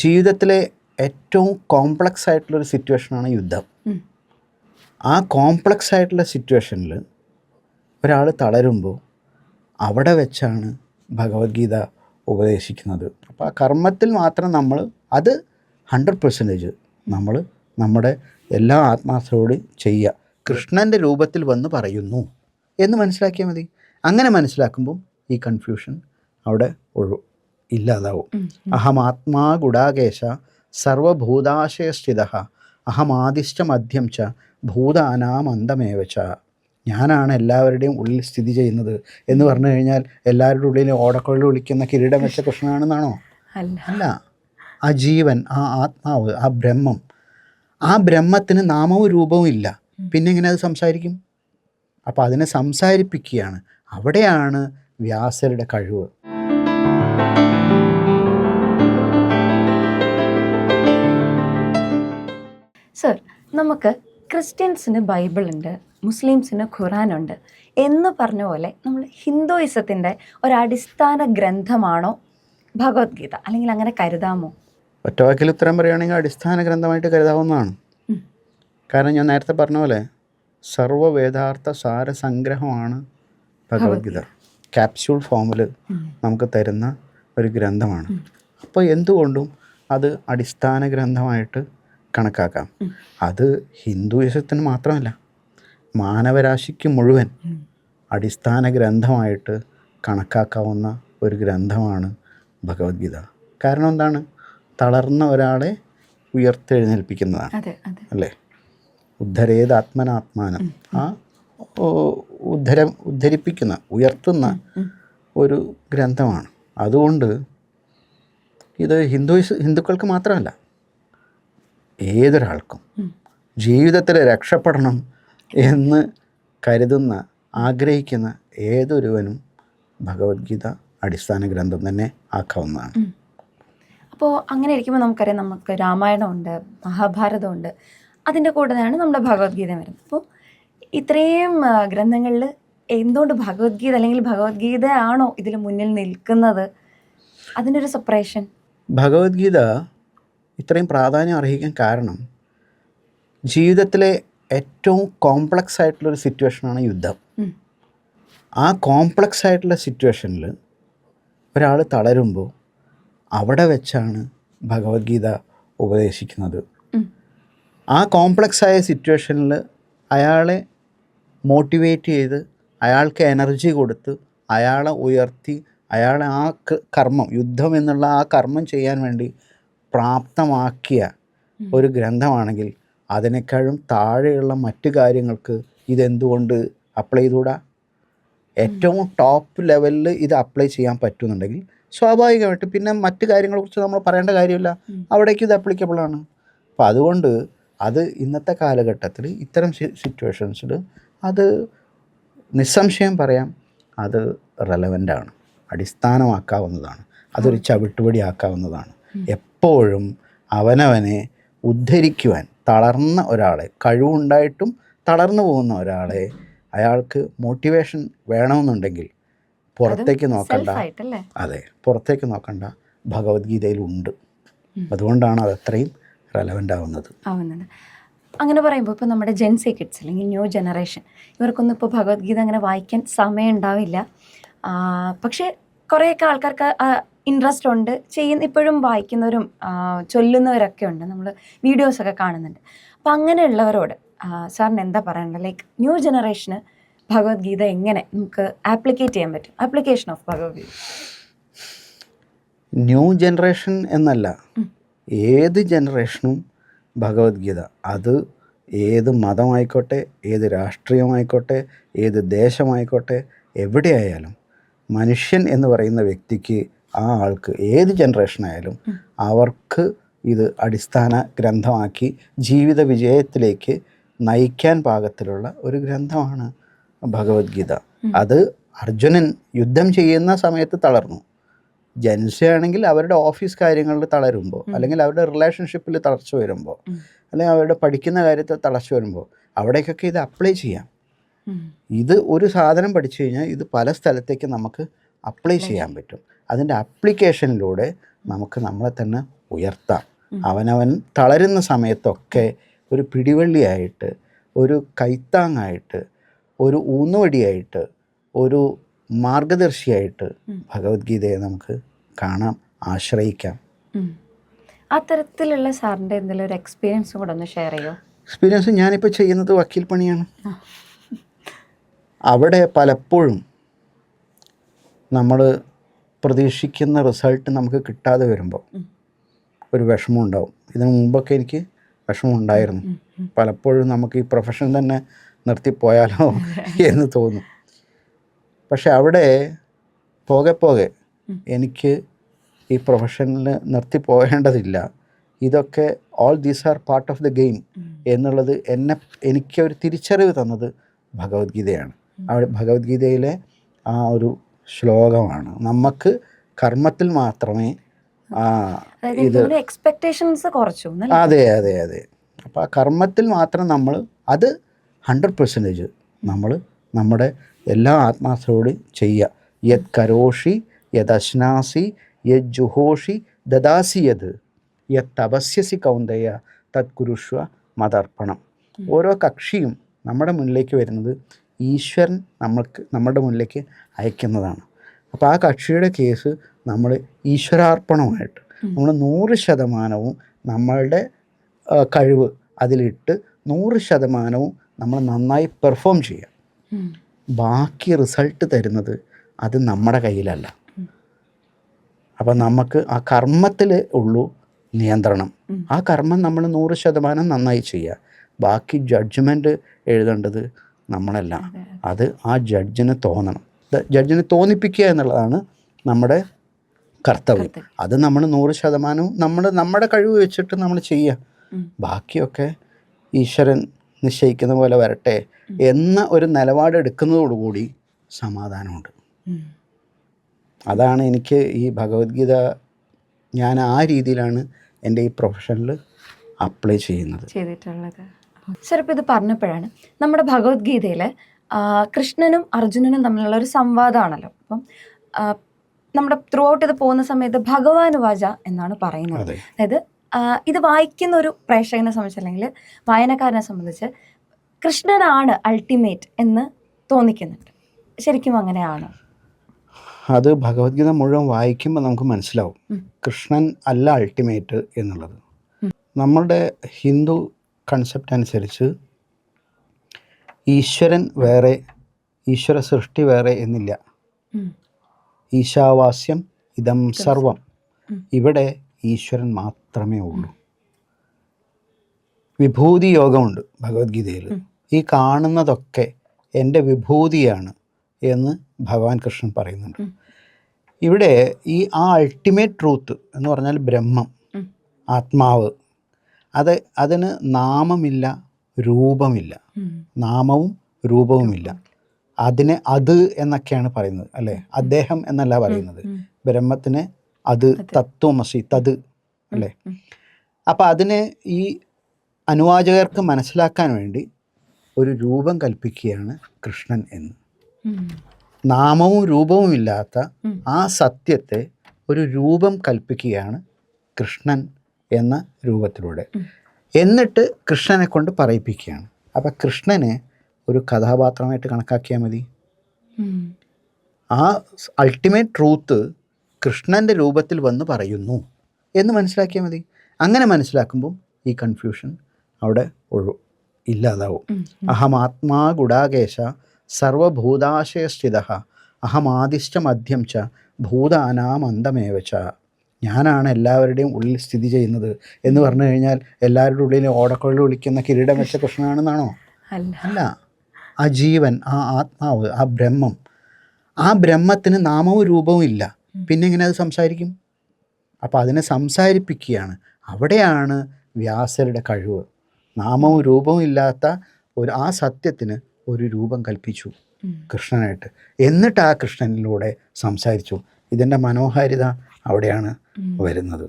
ജീവിതത്തിലെ ഏറ്റവും കോംപ്ലക്സ് ആയിട്ടുള്ളൊരു സിറ്റുവേഷനാണ് യുദ്ധം. ആ കോംപ്ലക്സ് ആയിട്ടുള്ള സിറ്റുവേഷനിൽ ഒരാൾ തളരുമ്പോൾ അവിടെ വെച്ചാണ് ഭഗവത്ഗീത ഉപദേശിക്കുന്നത്. അപ്പോൾ ആ കർമ്മത്തിൽ മാത്രം നമ്മൾ അത് 100% നമ്മൾ നമ്മുടെ എല്ലാ ആത്മാർത്ഥതയോടും ചെയ്യുക. കൃഷ്ണൻ്റെ രൂപത്തിൽ വന്ന് പറയുന്നു എന്ന് മനസ്സിലാക്കിയാൽ മതി. അങ്ങനെ മനസ്സിലാക്കുമ്പം ഈ കൺഫ്യൂഷൻ അവിടെ ഇല്ലാതാവും. അഹമാത്മാ ഗുഡാകേശ സർവഭൂതാശയസ്ഥിത അഹമാദിശ്ച മധ്യം ച ഭൂതാനാം അന്തമേവ ച. ഞാനാണ് എല്ലാവരുടെയും ഉള്ളിൽ സ്ഥിതി ചെയ്യുന്നത് എന്ന് പറഞ്ഞു കഴിഞ്ഞാൽ എല്ലാവരുടെ ഉള്ളിൽ ഓടക്കുഴൽ വിളിക്കുന്ന കിരീടം വെച്ച കൃഷ്ണനാണെന്നാണോ? അല്ല. ആ ജീവൻ, ആ ആത്മാവ്, ആ ബ്രഹ്മം, ആ ബ്രഹ്മത്തിന് നാമവും രൂപവും ഇല്ല. പിന്നെ എങ്ങനെ അത് സംസാരിക്കും? അപ്പോൾ അതിനെ സംസാരിപ്പിക്കുകയാണ്. അവിടെയാണ് വ്യാസരുടെ കഴിവ്. സർ, നമുക്ക് ക്രിസ്ത്യൻസിന് ബൈബിളുണ്ട്, മുസ്ലിംസിന് ഖുറാനുണ്ട് എന്ന് പറഞ്ഞ പോലെ നമ്മൾ ഹിന്ദുയിസത്തിൻ്റെ ഒരടിസ്ഥാന ഗ്രന്ഥമാണോ ഭഗവത്ഗീത, അല്ലെങ്കിൽ അങ്ങനെ കരുതാമോ? ഒറ്റവാക്കിൽ ഉത്തരം പറയുകയാണെങ്കിൽ അടിസ്ഥാന ഗ്രന്ഥമായിട്ട് കരുതാവുന്നതാണ്. കാരണം ഞാൻ നേരത്തെ പറഞ്ഞ പോലെ സർവ്വവേദാർത്ഥ സാരസംഗ്രഹമാണ് ഭഗവത്ഗീത. ക്യാപ്സ്യൂൾ ഫോമിൽ നമുക്ക് തരുന്ന ഒരു ഗ്രന്ഥമാണ്. അപ്പോൾ എന്തുകൊണ്ടും അത് അടിസ്ഥാന ഗ്രന്ഥമായിട്ട് കണക്കാക്കാം. അത് ഹിന്ദുയിസത്തിന് മാത്രമല്ല, മാനവരാശിക്ക് മുഴുവൻ അടിസ്ഥാന ഗ്രന്ഥമായിട്ട് കണക്കാക്കാവുന്ന ഒരു ഗ്രന്ഥമാണ് ഭഗവത്ഗീത. കാരണം എന്താണ്? തളർന്ന ഒരാളെ ഉയർത്തെഴുന്നേൽപ്പിക്കുന്നതാണ്, അല്ലേ? ഉദ്ധരേത് ആത്മനാത്മാനം. ആ ഉദ്ധരിപ്പിക്കുന്ന, ഉയർത്തുന്ന ഒരു ഗ്രന്ഥമാണ്. അതുകൊണ്ട് ഇത് ഹിന്ദുക്കൾക്ക് മാത്രമല്ല, ഏതൊരാൾക്കും ജീവിതത്തിൽ രക്ഷപ്പെടണം എന്ന് കരുതുന്ന, ആഗ്രഹിക്കുന്ന ഏതൊരുവനും ഭഗവത്ഗീത അടിസ്ഥാന ഗ്രന്ഥം തന്നെ ആക്കാവുന്നതാണ്. അപ്പോൾ അങ്ങനെ ഇരിക്കുമ്പോൾ നമുക്കറിയാം, നമുക്ക് രാമായണമുണ്ട്, മഹാഭാരതമുണ്ട്, അതിൻ്റെ കൂടെ തന്നെയാണ് നമ്മുടെ ഭഗവത്ഗീത വരുന്നത്. അപ്പോൾ ഇത്രയും ഗ്രന്ഥങ്ങളിൽ എന്തുകൊണ്ട് ഭഗവത്ഗീത, അല്ലെങ്കിൽ ഭഗവത്ഗീത ആണോ ഇതിൽ മുന്നിൽ നിൽക്കുന്നത്? അതിൻ്റെ ഒരു സെപ്പറേഷൻ. ഭഗവത്ഗീത ഇത്രയും പ്രാധാന്യം അർഹിക്കാൻ കാരണം ജീവിതത്തിലെ ഏറ്റവും കോംപ്ലക്സ് ആയിട്ടുള്ളൊരു സിറ്റുവേഷനാണ് യുദ്ധം. ആ കോംപ്ലക്സ് ആയിട്ടുള്ള സിറ്റുവേഷനിൽ ഒരാൾ തളരുമ്പോൾ അവിടെ വെച്ചാണ് ഭഗവത്ഗീത ഉപദേശിക്കുന്നത്. ആ കോംപ്ലക്സ് ആയ സിറ്റുവേഷനിൽ അയാളെ മോട്ടിവേറ്റ് ചെയ്ത്, അയാൾക്ക് എനർജി കൊടുത്ത്, അയാളെ ഉയർത്തി, അയാളെ ആ കർമ്മം, യുദ്ധം എന്നുള്ള ആ കർമ്മം ചെയ്യാൻ വേണ്ടി പ്രാപ്തമാക്കിയ ഒരു ഗ്രന്ഥമാണെങ്കിൽ അതിനേക്കാളും താഴെയുള്ള മറ്റു കാര്യങ്ങൾക്ക് ഇതെന്തുകൊണ്ട് അപ്ലൈ ചെയ്തുകൂടാ? ഏറ്റവും ടോപ്പ് ലെവലിൽ ഇത് അപ്ലൈ ചെയ്യാൻ പറ്റുന്നുണ്ടെങ്കിൽ സ്വാഭാവികമായിട്ട് പിന്നെ മറ്റു കാര്യങ്ങളെക്കുറിച്ച് നമ്മൾ പറയേണ്ട കാര്യമില്ല, അവിടേക്ക് ഇത് അപ്ലിക്കബിളാണ്. അപ്പോൾ അതുകൊണ്ട് അത് ഇന്നത്തെ കാലഘട്ടത്തിൽ ഇത്തരം സിറ്റുവേഷൻസിൽ അത് നിസ്സംശയം പറയാം, അത് റെലവൻ്റാണ്, അടിസ്ഥാനമാക്കാവുന്നതാണ്, അതൊരു ചവിട്ടുപടി ആക്കാവുന്നതാണ്. എപ്പോഴും അവനവനെ ഉദ്ധരിക്കുവാൻ, തളർന്ന ഒരാളെ, കഴിവുണ്ടായിട്ടും തളർന്നു പോകുന്ന ഒരാളെ, അയാൾക്ക് മോട്ടിവേഷൻ വേണമെന്നുണ്ടെങ്കിൽ പുറത്തേക്ക് നോക്കണ്ട. അതെ, പുറത്തേക്ക് നോക്കണ്ട, ഭഗവത്ഗീതയിലുണ്ട്. അതുകൊണ്ടാണ് അത് അത്രയും റെലവൻ്റ് ആവുന്നത്. അങ്ങനെ പറയുമ്പോൾ ഇപ്പോൾ നമ്മുടെ ജെൻസി കിഡ്സ്, അല്ലെങ്കിൽ ന്യൂ ജനറേഷൻ, ഇവർക്കൊന്നും ഇപ്പോൾ ഭഗവത്ഗീത അങ്ങനെ വായിക്കാൻ സമയം ഉണ്ടാവില്ല. പക്ഷേ കുറേയൊക്കെ ആൾക്കാർക്ക് ഇൻട്രസ്റ്റ് ഉണ്ട്, ഇപ്പോഴും വായിക്കുന്നവരും ചൊല്ലുന്നവരൊക്കെ ഉണ്ട്, നമ്മൾ വീഡിയോസൊക്കെ കാണുന്നുണ്ട്. അപ്പോൾ അങ്ങനെയുള്ളവരോട് സാറിന് എന്താ പറയാനുള്ളത്? ലൈക്ക് ന്യൂ ജനറേഷന് ഭഗവത്ഗീത എങ്ങനെ നമുക്ക് ആപ്ലിക്കേറ്റ് ചെയ്യാൻ പറ്റും? Application of Bhagavad Gita. New generation എന്നല്ല, ഏത് ജനറേഷനും ഭഗവത്ഗീത, അത് ഏത് മതമായിക്കോട്ടെ, ഏത് രാഷ്ട്രീയമായിക്കോട്ടെ, ഏത് ദേശമായിക്കോട്ടെ, എവിടെയായാലും മനുഷ്യൻ എന്ന് പറയുന്ന വ്യക്തിക്ക്, ആ ആൾക്ക്, ഏത് ജനറേഷനായാലും അവർക്ക് ഇത് അടിസ്ഥാന ഗ്രന്ഥമാക്കി ജീവിത വിജയത്തിലേക്ക് നയിക്കാൻ പാകത്തിലുള്ള ഒരു ഗ്രന്ഥമാണ് ഭഗവത്ഗീത. അത് അർജുനൻ യുദ്ധം ചെയ്യുന്ന സമയത്ത് തളർന്നു. ജൻസിയാണെങ്കിൽ അവരുടെ ഓഫീസ് കാര്യങ്ങളിൽ തളരുമ്പോൾ, അല്ലെങ്കിൽ അവരുടെ റിലേഷൻഷിപ്പിൽ തളർച്ച വരുമ്പോൾ, അല്ലെങ്കിൽ അവരുടെ പഠിക്കുന്ന കാര്യത്തിൽ തളർച്ച വരുമ്പോൾ, അവിടേക്കൊക്കെ ഇത് അപ്ലൈ ചെയ്യാം. ഇത് ഒരു സാധനം പഠിച്ചു കഴിഞ്ഞാൽ ഇത് പല സ്ഥലത്തേക്ക് നമുക്ക് അപ്ലൈ ചെയ്യാൻ പറ്റും. അതിൻ്റെ അപ്ലിക്കേഷനിലൂടെ നമുക്ക് നമ്മളെ തന്നെ ഉയർത്താം. അവനവൻ തളരുന്ന സമയത്തൊക്കെ ഒരു പിടിവള്ളിയായിട്ട്, ഒരു കൈത്താങ്ങായിട്ട്, ഒരു ഊന്നുവടിയായിട്ട്, ഒരു മാർഗദർശിയായിട്ട് ഭഗവത്ഗീതയെ നമുക്ക് കാണാം, ആശ്രയിക്കാം. അത്തരത്തിലുള്ള സാറിൻ്റെ എന്തെങ്കിലും ഒരു എക്സ്പീരിയൻസും കൂടെ ഒന്ന് ഷെയർ ചെയ്യോ? എക്സ്പീരിയൻസ് ഞാനിപ്പോൾ ചെയ്യുന്നത് വക്കീൽ പണിയാണ്. അവിടെ പലപ്പോഴും നമ്മൾ പ്രതീക്ഷിക്കുന്ന റിസൾട്ട് നമുക്ക് കിട്ടാതെ വരുമ്പോൾ ഒരു വിഷമം ഉണ്ടാവും. ഇതിനു മുമ്പൊക്കെ എനിക്ക് വിഷമം ഉണ്ടായിരുന്നു. പലപ്പോഴും നമുക്ക് ഈ പ്രൊഫഷൻ തന്നെ നിർത്തിപ്പോയാലോ എന്ന് തോന്നും. പക്ഷെ അവിടെ പോകെ പോകെ എനിക്ക് ഈ പ്രൊഫഷനിൽ നിർത്തിപ്പോകേണ്ടതില്ല, ഇതൊക്കെ all these are part of the game എന്നുള്ളത് എനിക്കൊരു തിരിച്ചറിവ് തന്നത് ഭഗവത്ഗീതയാണ്. അവിടെ ഭഗവത്ഗീതയിലെ ആ ഒരു ശ്ലോകമാണ്, നമുക്ക് കർമ്മത്തിൽ മാത്രമേ ഇത് എക്സ്പെക്ടേഷൻസ് കുറച്ചു. അതെ അതെ അതെ. അപ്പോൾ ആ കർമ്മത്തിൽ മാത്രം നമ്മൾ അത് 100% നമ്മൾ നമ്മുടെ എല്ലാ ആത്മാർത്ഥതയോടും ചെയ്യുക. യത് കരോഷി യത് അശ്നാസി യത് ജുഹോഷി ദദാസി യത് യത് തപസ്യസി കൗന്ദയ തത് കുരുഷ്വ മതർപ്പണം. ഓരോ കക്ഷിയും നമ്മുടെ മുന്നിലേക്ക് വരുന്നത് ഈശ്വരൻ നമ്മുടെ മുന്നിലേക്ക് അയക്കുന്നതാണ്. അപ്പോൾ ആ കക്ഷിയുടെ കേസ് നമ്മൾ ഈശ്വരാർപ്പണമായിട്ട് നമ്മൾ 100% നമ്മളുടെ കഴിവ് അതിലിട്ട് 100% നമ്മൾ നന്നായി പെർഫോം ചെയ്യുക. ബാക്കി റിസൾട്ട് തരുന്നത് അത് നമ്മുടെ കയ്യിലല്ല. അപ്പം നമുക്ക് ആ കർമ്മത്തിൽ ഉള്ളൂ നിയന്ത്രണം. ആ കർമ്മം നമ്മൾ 100% നന്നായി ചെയ്യുക. ബാക്കി ജഡ്ജ്മെൻറ്റ് എഴുതേണ്ടത് നമ്മളല്ല. അത് ആ ജഡ്ജിന് തോന്നണം. ജഡ്ജിനെ തോന്നിപ്പിക്കുക എന്നുള്ളതാണ് നമ്മുടെ കർത്തവ്യം. അത് നമ്മൾ 100% നമ്മുടെ കഴിവ് വെച്ചിട്ട് നമ്മൾ ചെയ്യുക. ബാക്കിയൊക്കെ ഈശ്വരൻ നിശ്ചയിക്കുന്ന പോലെ വരട്ടെ എന്ന ഒരു നിലപാടെടുക്കുന്നതോടുകൂടി സമാധാനമുണ്ട്. അതാണ് എനിക്ക് ഈ ഭഗവത്ഗീത, ഞാൻ ആ രീതിയിലാണ് എൻ്റെ ഈ പ്രൊഫഷനിൽ അപ്ലൈ ചെയ്തിട്ടുള്ളത്. സർ, ഇപ്പോൾ ഇത് പറഞ്ഞപ്പോഴാണ് നമ്മുടെ ഭഗവത്ഗീതയിൽ കൃഷ്ണനും അർജുനനും തമ്മിലുള്ള ഒരു സംവാദമാണല്ലോ. അപ്പം നമ്മുടെ ത്രൂ ഔട്ട് ഇത് പോകുന്ന സമയത്ത് ഭഗവാൻ വാച എന്നാണ് പറയുന്നത്. അതായത് ഇത് വായിക്കുന്ന ഒരു പ്രേക്ഷകനെ സംബന്ധിച്ച് അല്ലെങ്കിൽ വായനക്കാരനെ സംബന്ധിച്ച് കൃഷ്ണനാണ് അൾട്ടിമേറ്റ് എന്ന് തോന്നിക്കുന്നുണ്ട്. ശരിക്കും അങ്ങനെയാണോ? അത് ഭഗവത്ഗീത മുഴുവൻ വായിക്കുമ്പോൾ നമുക്ക് മനസ്സിലാവും കൃഷ്ണൻ അല്ല അൾട്ടിമേറ്റ് എന്നുള്ളത്. നമ്മളുടെ ഹിന്ദു കൺസെപ്റ്റ് അനുസരിച്ച് ഈശ്വരൻ വേറെ, ഈശ്വര സൃഷ്ടി വേറെ എന്നില്ല. ഈശാവാസ്യം ഇദം സർവം, ഇവിടെ ഈശ്വരൻ മാത്രമേ ഉള്ളൂ. വിഭൂതി യോഗമുണ്ട് ഭഗവത്ഗീതയിൽ. ഈ കാണുന്നതൊക്കെ എൻ്റെ വിഭൂതിയാണ് എന്ന് ഭഗവാൻ കൃഷ്ണൻ പറയുന്നുണ്ട്. ഇവിടെ ഈ അൾട്ടിമേറ്റ് ട്രൂത്ത് എന്ന് പറഞ്ഞാൽ ബ്രഹ്മം, ആത്മാവ്, അതിന് നാമമില്ല, രൂപമില്ല. നാമവും രൂപവുമില്ല. അതിനെ അത് എന്നൊക്കെയാണ് പറയുന്നത്, അല്ലേ? അദ്ദേഹം എന്നല്ല പറയുന്നത്. ബ്രഹ്മത്തിന് അത് തത്വമസി, തത്, അല്ലേ? അപ്പം അതിനെ ഈ അനുവാചകർക്ക് മനസ്സിലാക്കാൻ വേണ്ടി ഒരു രൂപം കൽപ്പിക്കുകയാണ് കൃഷ്ണൻ എന്ന്. നാമവും രൂപവും ഇല്ലാത്ത ആ സത്യത്തെ ഒരു രൂപം കൽപ്പിക്കുകയാണ് കൃഷ്ണൻ എന്ന രൂപത്തിലൂടെ. എന്നിട്ട് കൃഷ്ണനെ കൊണ്ട് പറയിപ്പിക്കുകയാണ്. അപ്പം കൃഷ്ണനെ ഒരു കഥാപാത്രമായിട്ട് കണക്കാക്കിയാൽ മതി. ആ അൾട്ടിമേറ്റ് ട്രൂത്ത് കൃഷ്ണൻ്റെ രൂപത്തിൽ വന്ന് പറയുന്നു എന്ന് മനസ്സിലാക്കിയാൽ മതി. അങ്ങനെ മനസ്സിലാക്കുമ്പം ഈ കൺഫ്യൂഷൻ അവിടെ ഇല്ലാതാവും. അഹമാത്മാ ഗുഡാകേശ സർവഭൂതാശയസ്ഥിത അഹമാദിശ്ച മധ്യം ച ഭൂതാനാം അന്തമേവച്ച. ഞാനാണ് എല്ലാവരുടെയും ഉള്ളിൽ സ്ഥിതി ചെയ്യുന്നത് എന്ന് പറഞ്ഞു കഴിഞ്ഞാൽ എല്ലാവരുടെ ഉള്ളിൽ ഓടക്കുഴൽ വിളിക്കുന്ന കിരീടം വെച്ച കൃഷ്ണനാണെന്നാണോ? അല്ല. ആ ജീവൻ, ആ ആത്മാവ്, ആ ബ്രഹ്മം, ആ ബ്രഹ്മത്തിന് നാമവും രൂപവും ഇല്ല. പിന്നെ എങ്ങനെ അത് സംസാരിക്കും? അപ്പോൾ അതിനെ സംസാരിപ്പിക്കുകയാണ്. അവിടെയാണ് വ്യാസരുടെ കഴിവ്. നാമവും രൂപവും ഇല്ലാത്ത ആ സത്യത്തിന് ഒരു രൂപം കൽപ്പിച്ചു കൃഷ്ണനായിട്ട്. എന്നിട്ട് ആ കൃഷ്ണനിലൂടെ സംസാരിച്ചു. ഇതിൻ്റെ മനോഹാരിത അവിടെയാണ് വരുന്നത്.